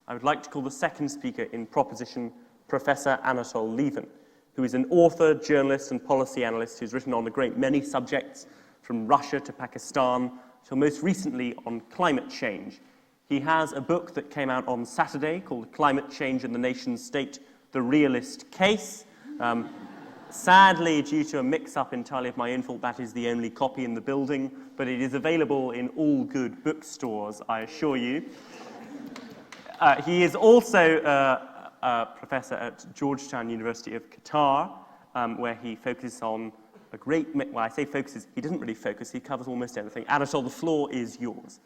I would like to call the second speaker in proposition Professor Anatol Lieven, who is an author, journalist, and policy analyst who's written on a great many subjects, from Russia to Pakistan, till most recently on climate change. He has a book that came out on Saturday called Climate Change in the Nation State, The Realist Case. Sadly, due to a mix-up entirely of my own fault, that is the only copy in the building, but it is available in all good bookstores, I assure you. He is also a professor at Georgetown University of Qatar, where he focuses on a great, well, I say focuses, he doesn't really focus, he covers almost everything. Anatol, the floor is yours.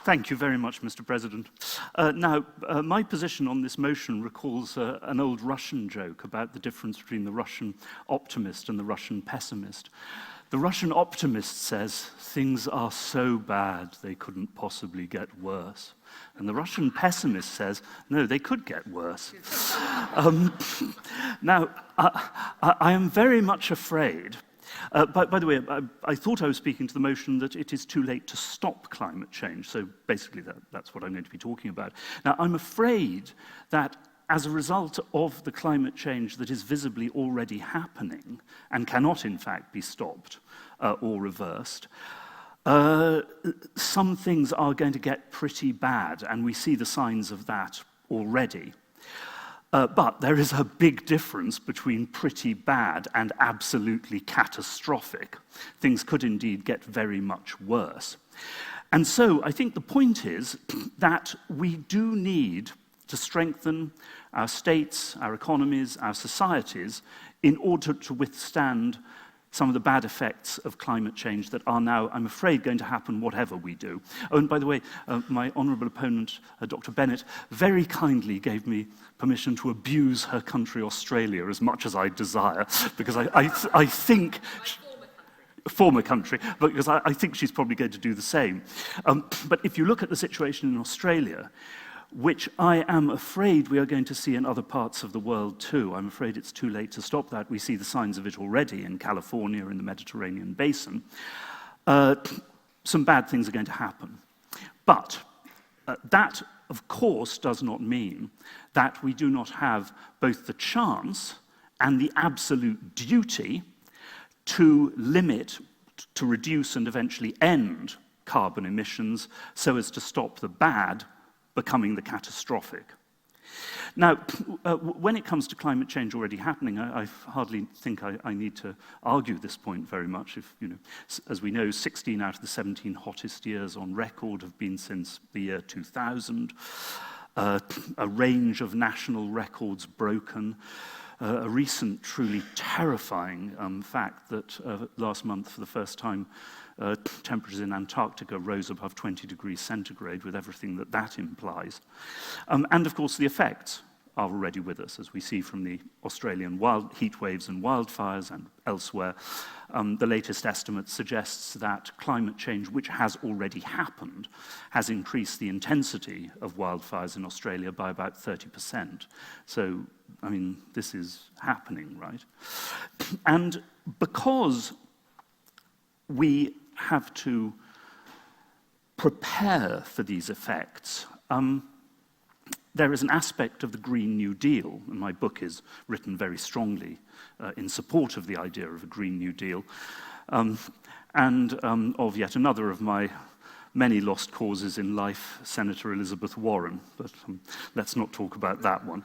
Thank you very much, Mr. President. My position on this motion recalls an old Russian joke about the difference between the Russian optimist and the Russian pessimist. The Russian optimist says, things are so bad they couldn't possibly get worse. And the Russian pessimist says, no, they could get worse. I am very much afraid. By the way, I thought I was speaking to the motion that it is too late to stop climate change, so basically that's what I'm going to be talking about. Now, I'm afraid that as a result of the climate change that is visibly already happening, and cannot in fact be stopped or reversed, some things are going to get pretty bad, and we see the signs of that already. But there is a big difference between pretty bad and absolutely catastrophic. Things could indeed get very much worse. And so I think the point is that we do need to strengthen our states, our economies, our societies in order to withstand some of the bad effects of climate change that are now, I'm afraid, going to happen whatever we do. Oh, and by the way, my honourable opponent, Dr. Bennett, very kindly gave me permission to abuse her country, Australia, as much as I desire, because I think... former country, because I think she's probably going to do the same. But if you look at the situation in Australia, which I am afraid we are going to see in other parts of the world too. I'm afraid it's too late to stop that. We see the signs of it already in California, in the Mediterranean basin. Some bad things are going to happen. But that, of course, does not mean that we do not have both the chance and the absolute duty to limit, to reduce and eventually end carbon emissions so as to stop the bad becoming the catastrophic. Now, when it comes to climate change already happening, I hardly think I need to argue this point very much. If, as we know, 16 out of the 17 hottest years on record have been since the year 2000. A range of national records broken. A recent, truly terrifying fact that last month, for the first time, temperatures in Antarctica rose above 20 degrees centigrade, with everything that implies. And of course, the effects are already with us, as we see from the Australian heat waves and wildfires and elsewhere. The latest estimate suggests that climate change, which has already happened, has increased the intensity of wildfires in Australia by about 30%. So, I mean, this is happening, right? And because we have to prepare for these effects, there is an aspect of the Green New Deal, and my book is written very strongly in support of the idea of a Green New Deal, and of yet another of my many lost causes in life, Senator Elizabeth Warren, but let's not talk about that one.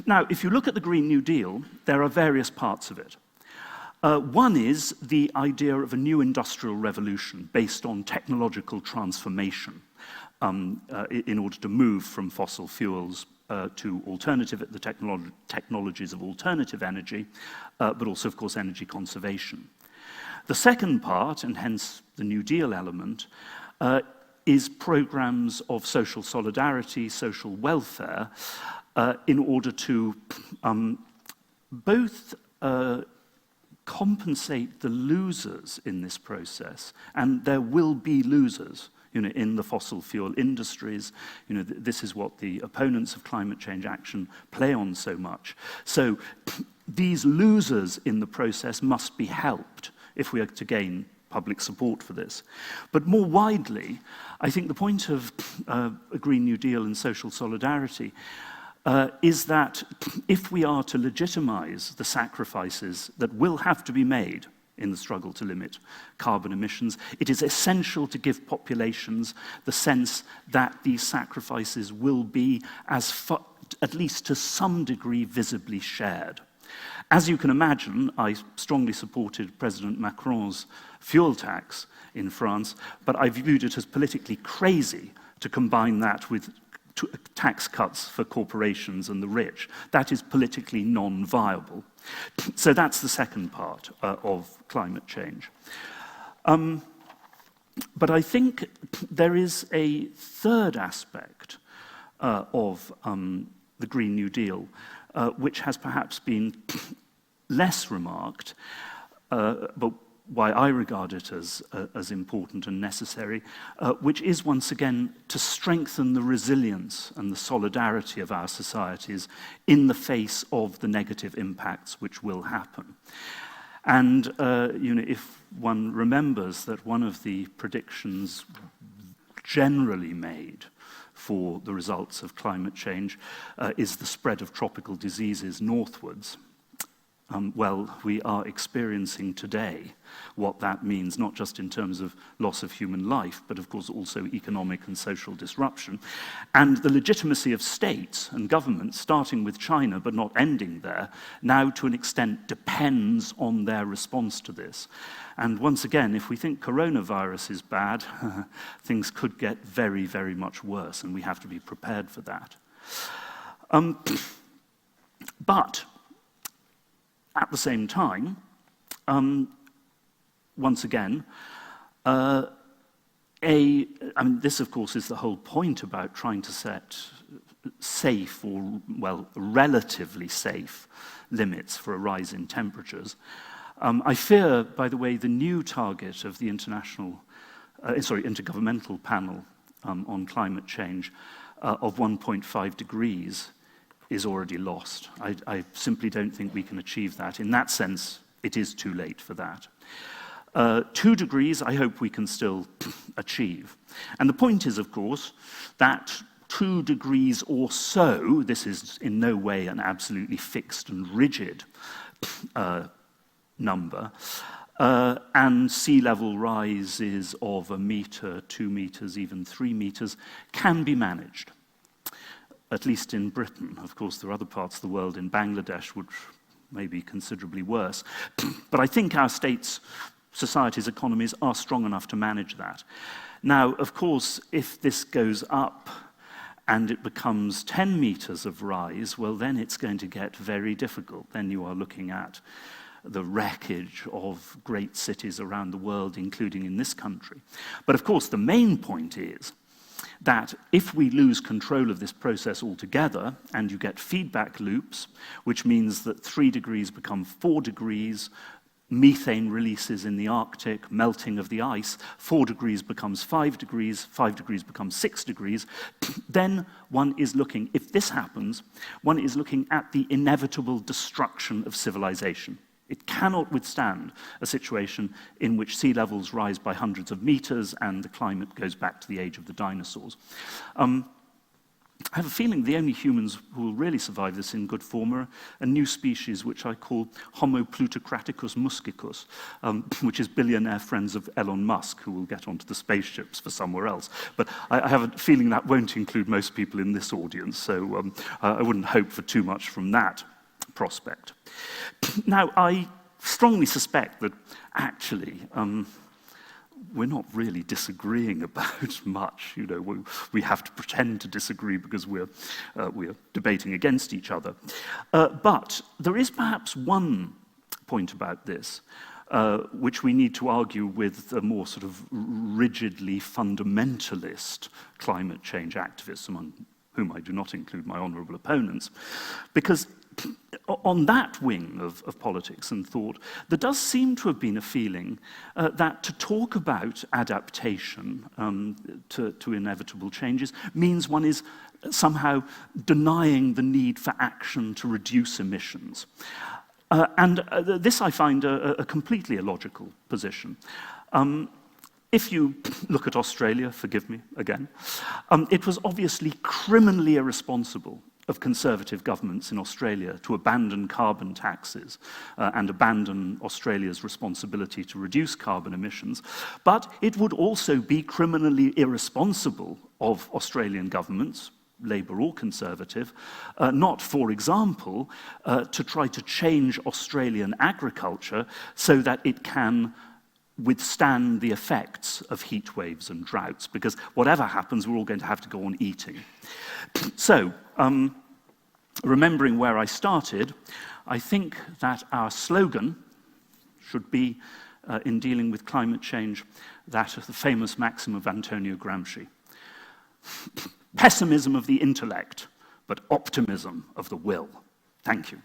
Now, if you look at the Green New Deal, there are various parts of it. One is the idea of a new industrial revolution based on technological transformation in order to move from fossil fuels to the technologies of alternative energy, but also, of course, energy conservation. The second part, and hence the New Deal element, is programs of social solidarity, social welfare, in order to both compensate the losers in this process, and there will be losers, in the fossil fuel industries. This is what the opponents of climate change action play on so much. So these losers in the process must be helped if we are to gain public support for this. But more widely, I think the point of a Green New Deal and social solidarity is that if we are to legitimize the sacrifices that will have to be made in the struggle to limit carbon emissions, it is essential to give populations the sense that these sacrifices will be, at least to some degree, visibly shared. As you can imagine, I strongly supported President Macron's fuel tax in France, but I viewed it as politically crazy to combine that with tax cuts for corporations and the rich. That is politically non-viable. So that's the second part of climate change. But I think there is a third aspect of the Green New Deal, which has perhaps been less remarked, but why I regard it as important and necessary, which is once again to strengthen the resilience and the solidarity of our societies in the face of the negative impacts which will happen. And if one remembers that one of the predictions generally made for the results of climate change is the spread of tropical diseases northwards. Well, we are experiencing today what that means, not just in terms of loss of human life, but of course also economic and social disruption. And the legitimacy of states and governments, starting with China but not ending there, now to an extent depends on their response to this. And once again, if we think coronavirus is bad, things could get very, very much worse, and we have to be prepared for that. But at the same time, once again, this of course is the whole point about trying to set safe or, well, relatively safe limits for a rise in temperatures. I fear, by the way, the new target of the Intergovernmental Panel on Climate Change of 1.5 degrees is already lost. I simply don't think we can achieve that. In that sense, it is too late for that. 2 degrees, I hope we can still achieve. And the point is, of course, that 2 degrees or so, this is in no way an absolutely fixed and rigid number, and sea level rises of 1 meter, 2 meters, even 3 meters, can be managed. At least in Britain. Of course, there are other parts of the world, in Bangladesh, which may be considerably worse. But I think our states, societies, economies are strong enough to manage that. Now, of course, if this goes up and it becomes 10 meters of rise, well, then it's going to get very difficult. Then you are looking at the wreckage of great cities around the world, including in this country. But of course, the main point is that if we lose control of this process altogether, and you get feedback loops, which means that 3 degrees become 4 degrees, methane releases in the Arctic, melting of the ice, 4 degrees becomes 5 degrees, 5 degrees becomes 6 degrees, then one is looking, if this happens, one is looking at the inevitable destruction of civilization. It cannot withstand a situation in which sea levels rise by hundreds of meters and the climate goes back to the age of the dinosaurs. I have a feeling the only humans who will really survive this in good form are a new species which I call Homo plutocraticus muscicus, which is billionaire friends of Elon Musk who will get onto the spaceships for somewhere else. But I have a feeling that won't include most people in this audience, so I wouldn't hope for too much from that prospect. Now, I strongly suspect that actually we're not really disagreeing about much. You know, we have to pretend to disagree because we're debating against each other. But there is perhaps one point about this which we need to argue with a more sort of rigidly fundamentalist climate change activists, among whom I do not include my honourable opponents, because on that wing of politics and thought, there does seem to have been a feeling that to talk about adaptation to inevitable changes means one is somehow denying the need for action to reduce emissions. This I find a completely illogical position. If you look at Australia, forgive me again, it was obviously criminally irresponsible of conservative governments in Australia to abandon carbon taxes and abandon Australia's responsibility to reduce carbon emissions. But it would also be criminally irresponsible of Australian governments, Labour or Conservative, not, for example, to try to change Australian agriculture so that it can withstand the effects of heat waves and droughts, because whatever happens, we're all going to have to go on eating. So, remembering where I started, I think that our slogan should be, in dealing with climate change, that of the famous maxim of Antonio Gramsci. Pessimism of the intellect, but optimism of the will. Thank you.